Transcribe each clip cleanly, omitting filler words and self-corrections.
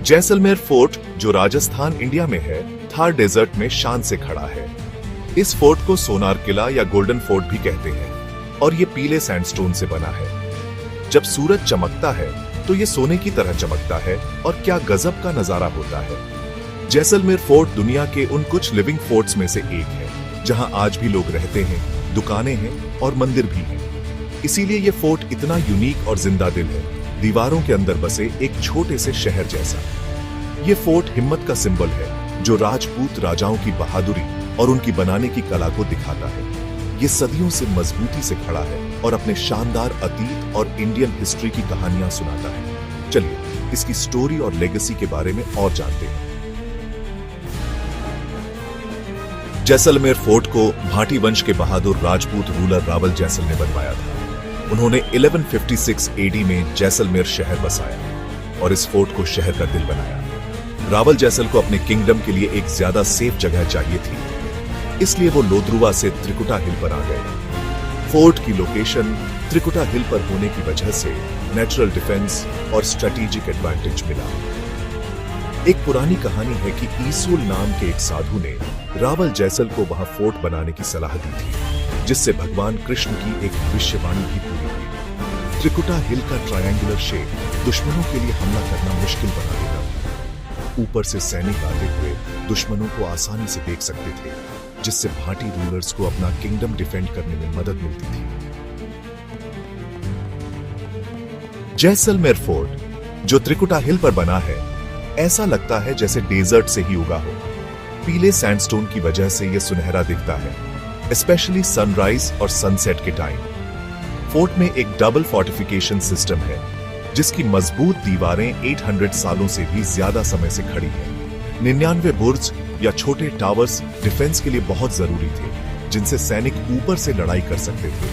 Jaisalmer fort जो Rajasthan India में है, थार डेजर्ट में शान से खड़ा है। इस फोर्ट को सोनार किला या गोल्डन फोर्ट भी कहते हैं और ये पीले सैंडस्टोन से बना है। जब सूरज चमकता है तो ये सोने की तरह चमकता है और क्या गजब का नजारा होता है। जैसलमेर फोर्ट दुनिया के उन कुछ लिविंग फोर्ट्स में से एक है जहां आज भी लोग रहते हैं, दुकानें हैं और मंदिर भी हैं। इसीलिए ये फोर्ट इतना यूनिक और जिंदा दिल है, दीवारों के अंदर बसे एक छोटे से शहर जैसा। ये फोर्ट हिम्मत का सिंबल है जो राजपूत राजाओं की बहादुरी और उनकी बनाने की कला को दिखाता है। ये सदियों से मजबूती से खड़ा है और अपने शानदार अतीत और इंडियन हिस्ट्री की कहानियां सुनाता है। चलिए इसकी स्टोरी और लेगेसी के बारे में और जानते हैं। जैसलमेर फोर्ट को भाटी वंश के बहादुर राजपूत रूलर रावल जैसल ने बनवाया था। उन्होंने 1156 एडी में जैसलमेर शहर बसाया और इस फोर्ट को शहर का दिल बनाया। रावल जैसल को अपने किंगडम के लिए एक ज्यादा सेफ जगह चाहिए थी, इसलिए वो लोद्रुवा से त्रिकुटा हिल पर आ गए। फोर्ट की लोकेशन त्रिकुटा हिल पर होने की वजह से नेचुरल डिफेंस और स्ट्रेटेजिक एडवांटेज मिला। एक पुरानी कहानी है कि ईसूल नाम के एक साधु ने रावल जैसल को वहां फोर्ट बनाने की सलाह दी थी, जिससे भगवान कृष्ण की एक भविष्यवाणी भी पूरी हुई। त्रिकुटा हिल का ट्रायंगुलर शेप दुश्मनों के लिए हमला करना मुश्किल बना देता। ऊपर से सैनिक आते हुए दुश्मनों को आसानी से देख सकते थे, जिससे भाटी रूलर्स को अपना किंगडम डिफेंड करने में मदद मिलती थी। जैसलमेर फोर्ट जो त्रिकुटा हिल पर बना है, ऐसा लगता है जैसे डेजर्ट से ही उगा हो। पीले सैंडस्टोन की वजह से यह सुनहरा दिखता है, स्पेशली सनराइज और सनसेट के टाइम। फोर्ट में एक डबल फोर्टिफिकेशन सिस्टम है, जिसकी मजबूत दीवारें 800 सालों से भी ज्यादा समय से खड़ी हैं। 99 बुर्ज या छोटे टावर्स डिफेंस के लिए बहुत जरूरी थे, जिनसे सैनिक ऊपर से लड़ाई कर सकते थे।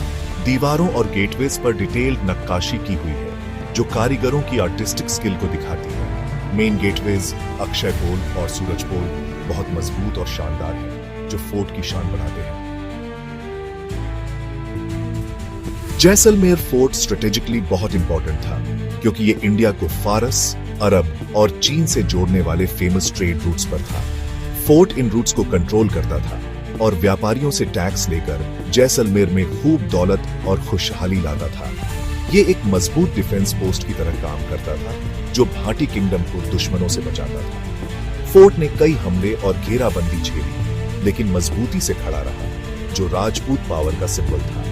दीवारों और गेटवेज पर डिटेल्ड नक्काशी की हुई है, जो कारीगरों की आर्टिस्टिक स्किल को दिखाती है। मेन गेटवेज, अक्षय पोल और सूरज पोल बहुत मजबूत और शानदार हैं, जो फोर्ट की शान बढ़ाते हैं। जैसलमेर फोर्ट स्ट्रेटेजिकली बहुत इंपॉर्टेंट था, क्योंकि ये इंडिया को फारस, अरब और चीन से जोड़ने वाले फेमस ट्रेड रूट्स पर था। फोर्ट इन रूट्स को कंट्रोल करता था और व्यापारियों से टैक्स लेकर जैसलमेर में खूब दौलत और खुशहाली लाता था। ये एक मजबूत डिफेंस पोस्ट की तरह काम करता था, जो भाटी किंगडम को दुश्मनों से बचाता था। फोर्ट ने कई हमले और घेराबंदी झेली, लेकिन मजबूती से खड़ा रहा, जो राजपूत पावर का सिंबल था।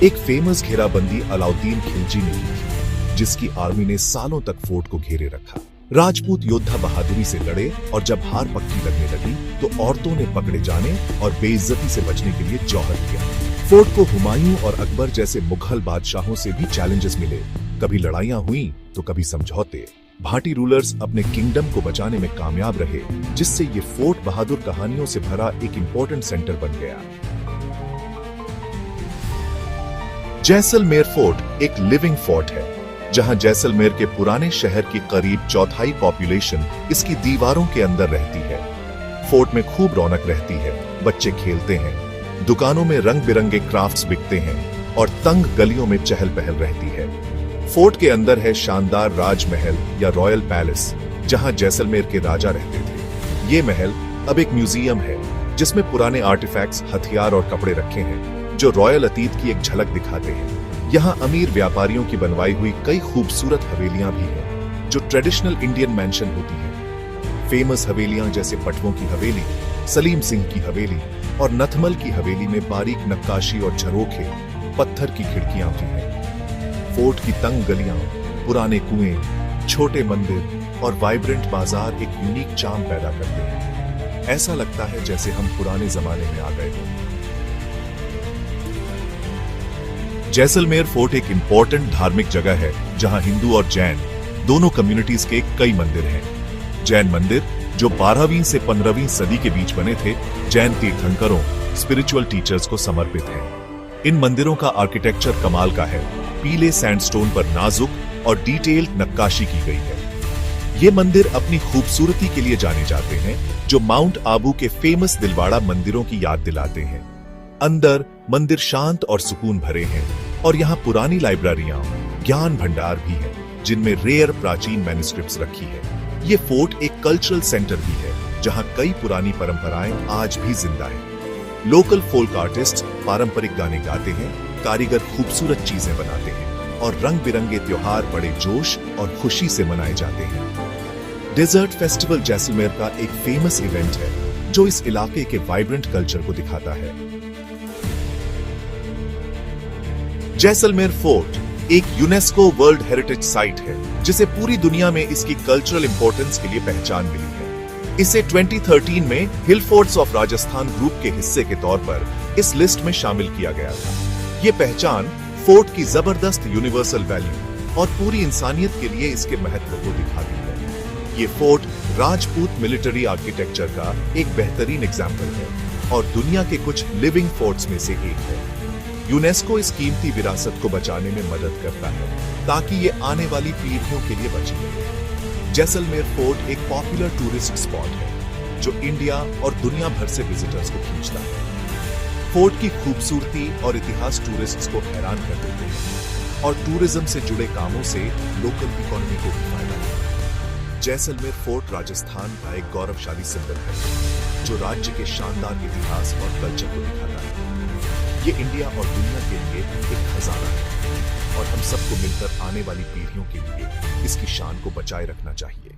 एक फेमस घेराबंदी अलाउद्दीन खिलजी ने की थी, जिसकी आर्मी ने सालों तक फोर्ट को घेरे रखा। राजपूत योद्धा बहादुरी से लड़े और जब हार पक्की लगने लगी तो औरतों ने पकड़े जाने और बेइज्जती से बचने के लिए जौहर किया। फोर्ट को हुमायूं और अकबर जैसे मुगल बादशाहों से भी चैलेंजेस मिले। कभी लड़ाइयां हुई तो कभी समझौते। भाटी रूलर्स अपने किंगडम को बचाने में कामयाब रहे, जिससे ये फोर्ट बहादुर कहानियों से भरा एक इंपॉर्टेंट सेंटर बन गया। जैसलमेर फोर्ट एक लिविंग फोर्ट है, जहां जैसलमेर के पुराने शहर की करीब चौथाई पॉपुलेशन इसकी दीवारों के अंदर रहती है। फोर्ट में खूब रौनक रहती है, बच्चे खेलते हैं, दुकानों में रंग बिरंगे क्राफ्ट्स बिकते हैं और तंग गलियों में चहल पहल रहती है। फोर्ट के अंदर है शानदार राजमहल या रॉयल पैलेस, जहां जैसलमेर के राजा रहते थे। ये महल अब एक म्यूजियम है, जिसमें पुराने आर्टिफैक्ट्स, हथियार और कपड़े रखे हैं, जो रॉयल अतीत की एक झलक दिखाते हैं। यहाँ अमीर व्यापारियों की बनवाई हुई कई खूबसूरत हवेलियां भी हैं, जो ट्रेडिशनल इंडियन मैंशन होती हैं। फेमस हवेलियां जैसे पटवों की हवेली, सलीम सिंह की हवेली और नथमल की हवेली में बारीक नक्काशी और झरोखे, पत्थर की खिड़कियां भी हैं। फोर्ट की तंग गलियां, पुराने कुएं, छोटे मंदिर और वाइब्रेंट बाजार एक यूनिक चार्म पैदा करते हैं। ऐसा लगता है जैसे हम पुराने जमाने में आ गए हों। जैसलमेर फोर्ट एक इंपॉर्टेंट धार्मिक जगह है, जहां हिंदू और जैन दोनों कम्युनिटीज के कई मंदिर हैं। जैन मंदिर जो 12वीं से 15वीं सदी के बीच बने थे, जैन तीर्थंकरों, स्पिरिचुअल टीचर्स को समर्पित हैं। इन मंदिरों का आर्किटेक्चर कमाल का है। पीले सैंडस्टोन पर नाजुक और डिटेल्ड नक्काशी की गई है। ये मंदिर अपनी खूबसूरती के लिए जाने जाते हैं, जो माउंट आबू के फेमस दिलवाड़ा मंदिरों की याद दिलाते हैं। अंदर मंदिर शांत और सुकून भरे हैं और यहाँ पुरानी लाइब्रेरियां, ज्ञान भंडार भी है, जिनमें रेयर प्राचीन मैन्युस्क्रिप्ट्स रखी है। ये फोर्ट एक कल्चरल सेंटर भी है जहां कई पुरानी परंपराएं आज भी जिंदा हैं। लोकल फोल्क आर्टिस्ट पारंपरिक गाने गाते हैं, कारीगर खूबसूरत चीजें बनाते हैं और रंग बिरंगे त्योहार बड़े जोश और खुशी से मनाए जाते हैं। डेजर्ट फेस्टिवल जैसलमेर का एक फेमस इवेंट है जो इस इलाके के वाइब्रेंट कल्चर को दिखाता है। जैसलमेर फोर्ट एक यूनेस्को वर्ल्ड हेरिटेज साइट है जिसे पूरी दुनिया में इसकी कल्चरल इंपॉर्टेंस के लिए पहचान मिली है। इसे 2013 में हिल फोर्ट्स ऑफ राजस्थान ग्रुप के हिस्से के तौर पर इस लिस्ट में शामिल किया गया था। ये पहचान फोर्ट की जबरदस्त यूनिवर्सल वैल्यू और पूरी इंसानियत के लिए इसके महत्व को दिखाती है। ये फोर्ट राजपूत मिलिट्री आर्किटेक्चर का एक बेहतरीन एग्जाम्पल है और दुनिया के कुछ लिविंग फोर्ट्स में से एक है। यूनेस्को इस कीमती विरासत को बचाने में मदद करता है ताकि ये आने वाली पीढ़ियों के लिए बची रहे। जैसलमेर फोर्ट एक पॉपुलर टूरिस्ट स्पॉट है जो इंडिया और दुनिया भर से विजिटर्स को खींचता है। फोर्ट की खूबसूरती और इतिहास टूरिस्ट्स को हैरान कर देते हैं और टूरिज्म से जुड़े कामों से लोकल इकोनॉमी को भी फायदा है। जैसलमेर फोर्ट राजस्थान का एक गौरवशाली सिंबल है जो राज्य के शानदार इतिहास और कल्चर को दिखाता है। ये इंडिया और दुनिया के लिए एक खजाना है और हम सबको मिलकर आने वाली पीढ़ियों के लिए इसकी शान को बचाए रखना चाहिए।